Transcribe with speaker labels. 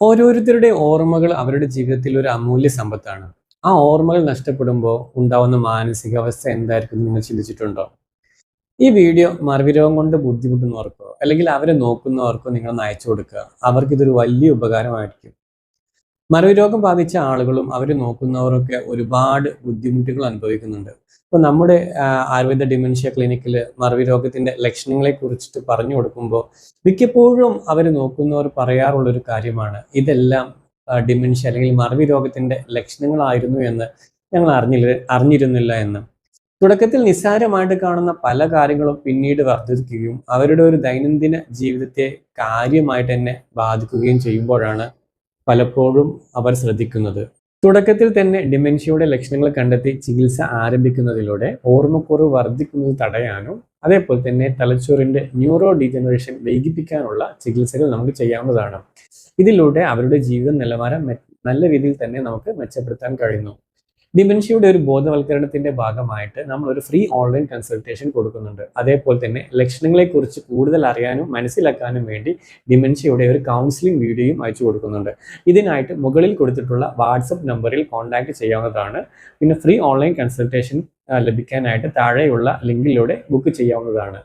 Speaker 1: ഓരോരുത്തരുടെ ഓർമ്മകൾ അവരുടെ ജീവിതത്തിൽ ഒരു അമൂല്യ സമ്പത്താണ്. ആ ഓർമ്മകൾ നഷ്ടപ്പെടുമ്പോൾ ഉണ്ടാവുന്ന മാനസികാവസ്ഥ എന്തായിരിക്കും നിങ്ങൾ ചിന്തിച്ചിട്ടുണ്ടോ? ഈ വീഡിയോ മറവിരോഗം കൊണ്ട് ബുദ്ധിമുട്ടുന്നവർക്കോ അല്ലെങ്കിൽ അവരെ നോക്കുന്നവർക്കോ നിങ്ങളൊന്ന് അയച്ചു കൊടുക്കുക. അവർക്കിതൊരു വലിയ ഉപകാരമായിരിക്കും. മറവി രോഗം ബാധിച്ച ആളുകളും അവരെ നോക്കുന്നവരൊക്കെ ഒരുപാട് ബുദ്ധിമുട്ടുകൾ അനുഭവിക്കുന്നുണ്ട്. ഇപ്പൊ നമ്മുടെ ആയുർവേദ ഡിമെൻഷ്യ ക്ലിനിക്കിൽ മറവി രോഗത്തിന്റെ ലക്ഷണങ്ങളെ കുറിച്ചിട്ട് പറഞ്ഞു കൊടുക്കുമ്പോൾ മിക്കപ്പോഴും അവരെ നോക്കുന്നവർ പറയാറുള്ള ഒരു കാര്യമാണ് ഇതെല്ലാം ഡിമെൻഷ്യ അല്ലെങ്കിൽ മറവി രോഗത്തിന്റെ ലക്ഷണങ്ങളായിരുന്നു എന്ന് ഞങ്ങൾ അറിഞ്ഞിരുന്നില്ല എന്ന്. തുടക്കത്തിൽ നിസ്സാരമായിട്ട് കാണുന്ന പല കാര്യങ്ങളും പിന്നീട് വർദ്ധിക്കുകയും അവരുടെ ഒരു ദൈനംദിന ജീവിതത്തെ കാര്യമായിട്ട് തന്നെ ബാധിക്കുകയും ചെയ്യുമ്പോഴാണ് പലപ്പോഴും അവർ ശ്രദ്ധിക്കുന്നത്. തുടക്കത്തിൽ തന്നെ ഡിമെൻഷ്യയുടെ ലക്ഷണങ്ങൾ കണ്ടെത്തി ചികിത്സ ആരംഭിക്കുന്നതിലൂടെ ഓർമ്മക്കുറവ് വർദ്ധിക്കുന്നത് തടയാനും അതേപോലെ തന്നെ തലച്ചോറിന്റെ ന്യൂറോ ഡീജനറേഷൻ വൈകിപ്പിക്കാനുള്ള ചികിത്സകൾ നമുക്ക് ചെയ്യാവുന്നതാണ്. ഇതിലൂടെ അവരുടെ ജീവിത നിലവാരം നല്ല രീതിയിൽ തന്നെ നമുക്ക് മെച്ചപ്പെടുത്താൻ കഴിയുന്നു. ഡിമെൻഷ്യയുടെ ഒരു ബോധവൽക്കരണത്തിന്റെ ഭാഗമായിട്ട് നമ്മൾ ഒരു ഫ്രീ ഓൺലൈൻ കൺസൾട്ടേഷൻ കൊടുക്കുന്നുണ്ട്. അതേപോലെ തന്നെ ലക്ഷണങ്ങളെക്കുറിച്ച് കൂടുതൽ അറിയാനും മനസ്സിലാക്കാനും വേണ്ടി ഡിമെൻഷ്യയുടെ ഒരു കൗൺസിലിംഗ് വീഡിയോയും അയച്ചു കൊടുക്കുന്നുണ്ട്. ഇതിനായിട്ട് മുകളിൽ കൊടുത്തിട്ടുള്ള വാട്സപ്പ് നമ്പറിൽ കോൺടാക്ട് ചെയ്യാവുന്നതാണ്. പിന്നെ ഫ്രീ ഓൺലൈൻ കൺസൾട്ടേഷൻ ലഭിക്കാനായിട്ട് താഴെയുള്ള ലിങ്കിലൂടെ ബുക്ക് ചെയ്യാവുന്നതാണ്.